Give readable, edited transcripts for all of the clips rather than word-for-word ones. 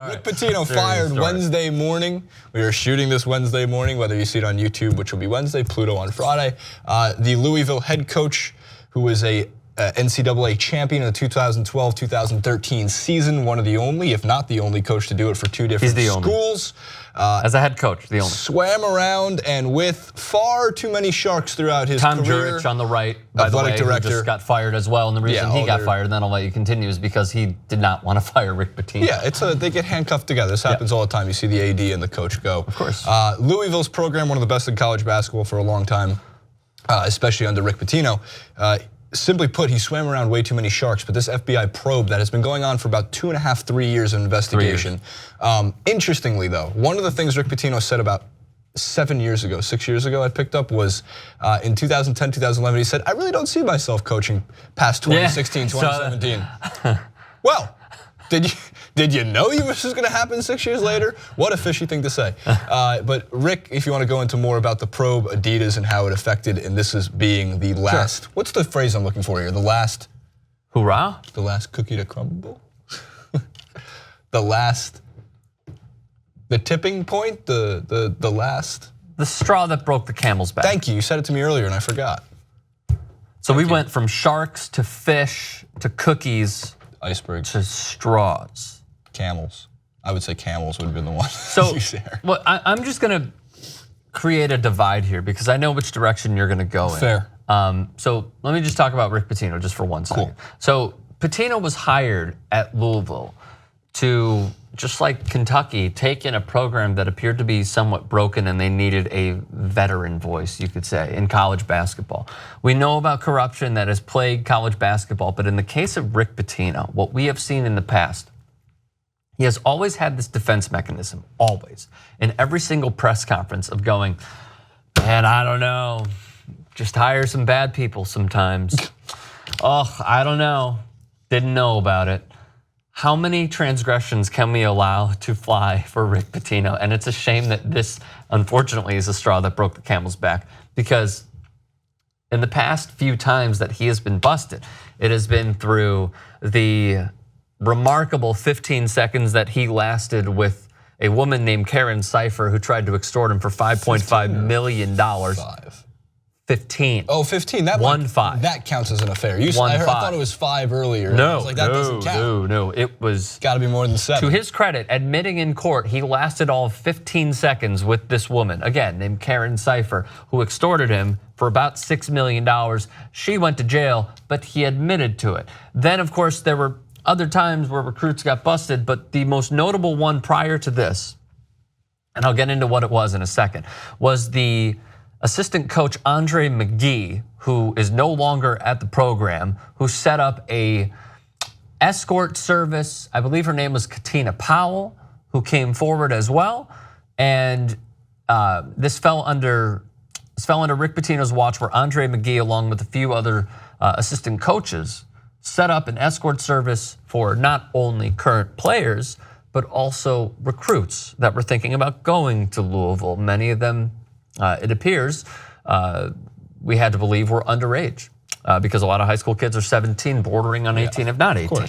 Rick Pitino fired Wednesday morning. We are shooting this Wednesday morning, whether you see it on YouTube, which will be Wednesday, Pluto on Friday. The Louisville head coach, who was a NCAA champion in the 2012-2013 season, one of the only, if not the only coach to do it for two different schools. As a head coach, the only. Swam around and with far too many sharks throughout his career. Tom Jurich on the right, by the way, who just got fired as well. And the reason he got fired, and then I'll let you continue, is because he did not want to fire Rick Pitino. Yeah, they get handcuffed together. This happens all the time. You see the AD and the coach go. Of course. Louisville's program, one of the best in college basketball for a long time, especially under Rick Pitino. Simply put, he swam around way too many sharks, but this FBI probe that has been going on for about 2.5, 3 years of investigation. Interestingly though, one of the things Rick Pitino said about 6 years ago, I picked up was in 2010, 2011, he said, I really don't see myself coaching past 2016, 2017. Well, did you know this was gonna happen 6 years later? What a fishy thing to say. But Rick, if you want to go into more about the probe, Adidas, and how it affected, and this is being the last, what's the phrase I'm looking for here? The last, hoorah? The last cookie to crumble? The tipping point, the last. The straw that broke the camel's back. Thank you, you said it to me earlier and I forgot. So we went from sharks to fish to cookies. Icebergs. To straws. Camels. I would say camels would have been the one. So well, I'm just gonna create a divide here because I know which direction you're gonna go in. Fair. So let me just talk about Rick Pitino just for 1 second. Cool. So Patino was hired at Louisville to, just like Kentucky, take in a program that appeared to be somewhat broken and they needed a veteran voice, you could say, in college basketball. We know about corruption that has plagued college basketball, but in the case of Rick Pitino, what we have seen in the past, he has always had this defense mechanism, always, in every single press conference of going, man, I don't know, just hire some bad people sometimes. Oh, I don't know, didn't know about it. How many transgressions can we allow to fly for Rick Pitino? And it's a shame that this, unfortunately, is a straw that broke the camel's back, because in the past few times that he has been busted, it has been through the remarkable 15 seconds that he lasted with a woman named Karen Cipher who tried to extort him for $5.5 million. 15. Oh, 15. That 1-5. That counts as an affair. I thought it was 5 earlier. No, I was like, that doesn't count. No. It was got to be more than 7. To his credit, admitting in court, he lasted all of 15 seconds with this woman, again named Karen Cipher, who extorted him for about $6 million. She went to jail, but he admitted to it. Then, of course, there were other times where recruits got busted, but the most notable one prior to this, and I'll get into what it was in a second, was the assistant coach Andre McGee, who is no longer at the program, who set up a escort service. I believe her name was Katina Powell, who came forward as well. And this fell under Rick Pitino's watch, where Andre McGee, along with a few other assistant coaches, set up an escort service for not only current players, but also recruits that were thinking about going to Louisville. Many of them, it appears, we had to believe were underage, because a lot of high school kids are 17, bordering on 18, if not 18.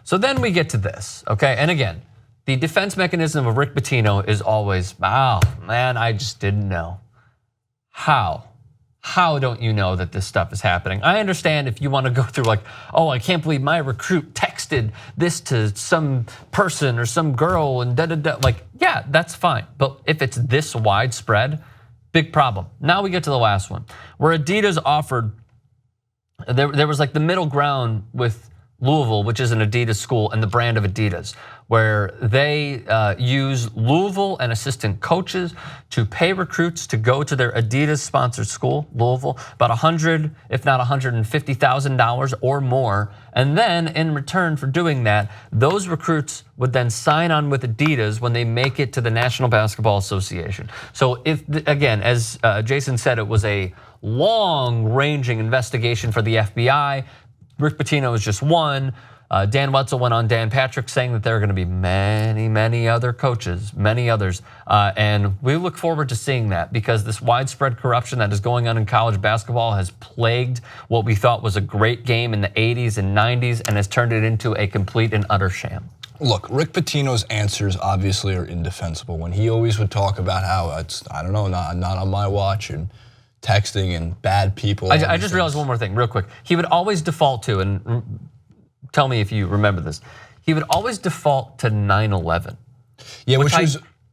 So then we get to this, okay? And again, the defense mechanism of Rick Pitino is always, oh man, I just didn't know. How don't you know that this stuff is happening? I understand if you want to go through like, oh, I can't believe my recruit texted this to some person or some girl and da-da-da. Like, yeah, that's fine. But if it's this widespread, big problem. Now we get to the last one, where Adidas offered, there was like the middle ground with Louisville, which is an Adidas school, and the brand of Adidas, where they use Louisville and assistant coaches to pay recruits to go to their Adidas sponsored school, Louisville, about $100,000, if not $150,000 or more. And then in return for doing that, those recruits would then sign on with Adidas when they make it to the National Basketball Association. So if, again, as Jason said, it was a long-ranging investigation for the FBI. Rick Pitino is just one. Dan Wetzel went on Dan Patrick saying that there are going to be many, many other coaches, many others. And we look forward to seeing that, because this widespread corruption that is going on in college basketball has plagued what we thought was a great game in the 80s and 90s and has turned it into a complete and utter sham. Look, Rick Pitino's answers obviously are indefensible. When he always would talk about how it's, I don't know, not on my watch, and texting and bad people. I just realized one more thing real quick. He would always default to, and tell me if you remember this, he would always default to 9/11. Yeah,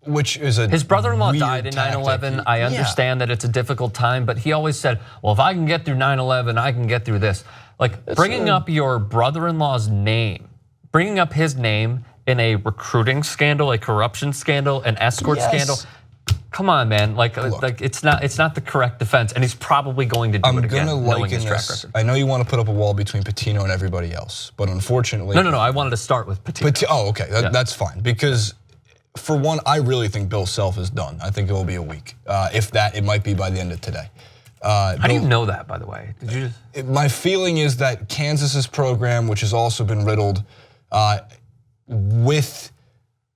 which is a his brother-in-law died in tactic. 9/11. I understand that it's a difficult time, but he always said, well, if I can get through 9/11, I can get through this. Like bringing up your brother-in-law's name, bringing up his name in a recruiting scandal, a corruption scandal, an escort scandal. Come on, man! Like it's not the correct defense, and he's probably going to do it again, knowing his track record. I know you want to put up a wall between Patino and everybody else, but unfortunately, no. I wanted to start with Patino. Oh, okay, that's fine. Because for one, I really think Bill Self is done. I think it will be a week. If that, it might be by the end of today. How do you know that, by the way? Did you just? My feeling is that Kansas's program, which has also been riddled with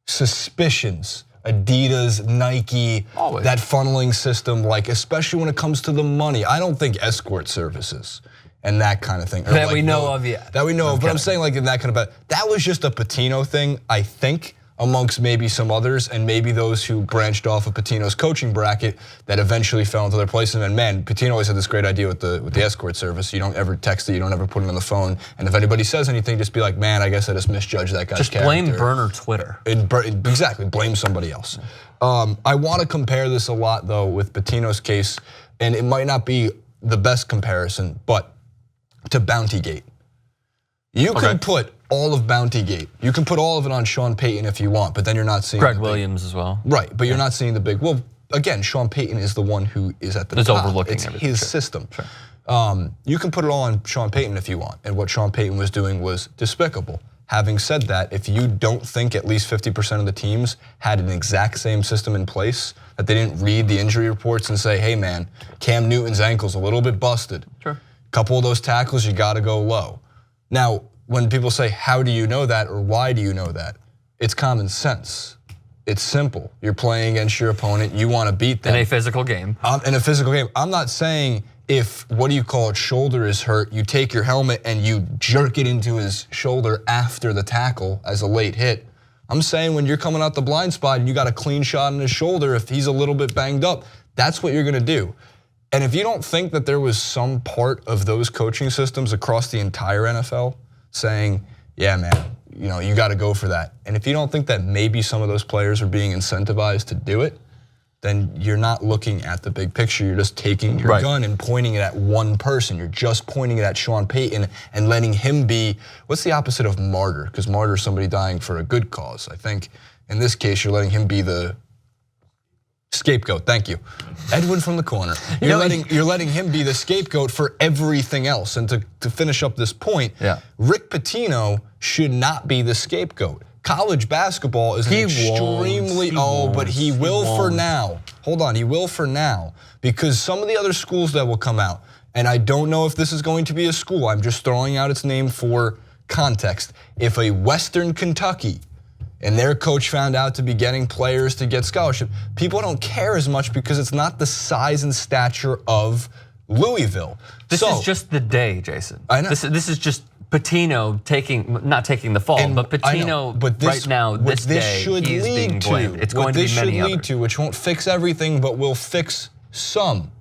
suspicions. Adidas, Nike, Always. That funneling system, like especially when it comes to the money. I don't think escort services and that kind of thing. That we know of, yeah. That we know of, but I'm saying like in that kind of, that was just a Patino thing, I think, amongst maybe some others, and maybe those who branched off of Patino's coaching bracket that eventually fell into their place. And then, man, Patino always had this great idea with the escort service. You don't ever text it, you don't ever put it on the phone. And if anybody says anything, just be like, man, I guess I just misjudged that guy's character. Just blame burner Twitter. Exactly, blame somebody else. I want to compare this a lot though with Patino's case, and it might not be the best comparison, but to Bountygate. You can put all of Bountygate. You can put all of it on Sean Payton if you want, but then you're not seeing Greg Williams as well. Right, but you're not seeing the big. Well, again, Sean Payton is the one who is at the top. Overlooking it's everything. his system. You can put it all on Sean Payton if you want, and what Sean Payton was doing was despicable. Having said that, if you don't think at least 50% of the teams had an exact same system in place, that they didn't read the injury reports and say, hey man, Cam Newton's ankle's a little bit busted. Sure. Couple of those tackles, you gotta go low. Now, when people say, how do you know that or why do you know that? It's common sense. It's simple. You're playing against your opponent, you wanna beat them. In a physical game. In a physical game. I'm not saying if, shoulder is hurt, you take your helmet and you jerk it into his shoulder after the tackle as a late hit. I'm saying when you're coming out the blind spot and you got a clean shot on his shoulder, if he's a little bit banged up, that's what you're gonna do. And if you don't think that there was some part of those coaching systems across the entire NFL saying, yeah, man, you got to go for that. And if you don't think that maybe some of those players are being incentivized to do it, then you're not looking at the big picture. You're just taking your gun and pointing it at one person. You're just pointing it at Sean Payton and letting him be, what's the opposite of martyr? Because martyr is somebody dying for a good cause. I think in this case, you're letting him be the scapegoat. Thank you, Edwin from the corner. You're letting him be the scapegoat for everything else. And to finish up this point, Rick Pitino should not be the scapegoat. College basketball is but he will for now. Hold on, he will for now, because some of the other schools that will come out, and I don't know if this is going to be a school. I'm just throwing out its name for context. If a Western Kentucky and their coach found out to be getting players to get scholarship, people don't care as much because it's not the size and stature of Louisville. This is just the day, Jason. I know. This is just Patino not taking the fall, but Patino right now, this day, he is being blamed. It's going to be many others. Which won't fix everything, but will fix some.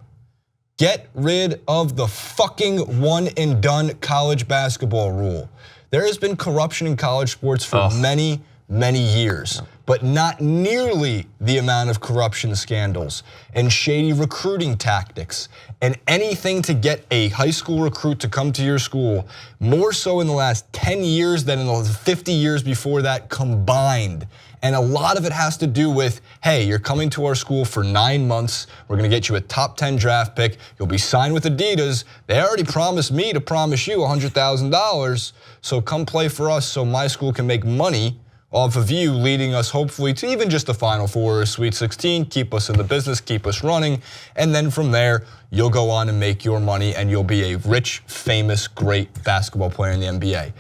Get rid of the fucking one and done college basketball rule. There has been corruption in college sports for many years, but not nearly the amount of corruption scandals and shady recruiting tactics and anything to get a high school recruit to come to your school, more so in the last 10 years than in the 50 years before that combined. And a lot of it has to do with, hey, you're coming to our school for 9 months. We're gonna get you a top 10 draft pick. You'll be signed with Adidas. They already promised me to promise you $100,000. So come play for us so my school can make money off of you, leading us hopefully to even just the Final Four or Sweet 16, keep us in the business, keep us running. And then from there, you'll go on and make your money and you'll be a rich, famous, great basketball player in the NBA.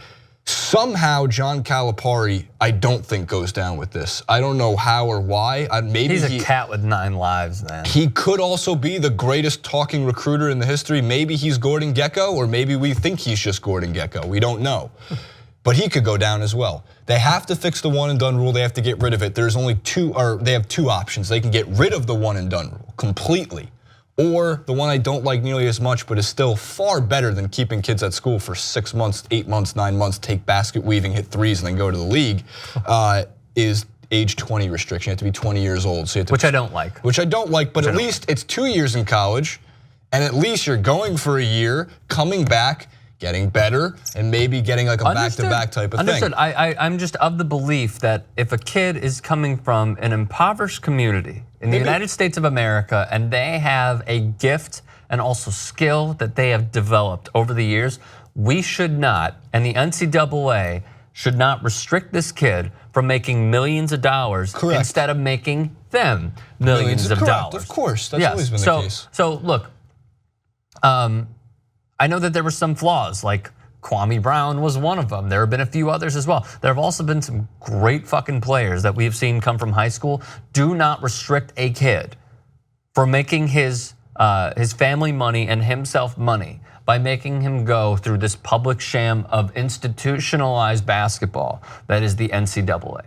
Somehow, John Calipari, I don't think goes down with this. I don't know how or why. Maybe he's a cat with 9 lives, man. He could also be the greatest talking recruiter in the history. Maybe he's Gordon Gekko, or maybe we think he's just Gordon Gekko. We don't know. but he could go down as well. They have to fix the one and done rule. They have to get rid of it. There's only they have two options. They can get rid of the one and done rule completely, or the one I don't like nearly as much, but is still far better than keeping kids at school for 6 months, 8 months, 9 months, take basket weaving, hit threes, and then go to the league, is age 20 restriction. You have to be 20 years old. So you have to, which I don't like. Which I don't like, but at least it's 2 years in college, and at least you're going for a year, coming back, getting better, and maybe getting like a back-to-back type of thing. Understood. I'm just of the belief that if a kid is coming from an impoverished community in the United States of America and they have a gift and also skill that they have developed over the years, we should not, and the NCAA should not restrict this kid from making millions of dollars instead of making them millions of dollars. Of course, that's always been the case. So look, I know that there were some flaws, like Kwame Brown was one of them. There have been a few others as well. There have also been some great fucking players that we've seen come from high school. Do not restrict a kid for making his family money and himself money by making him go through this public sham of institutionalized basketball that is the NCAA.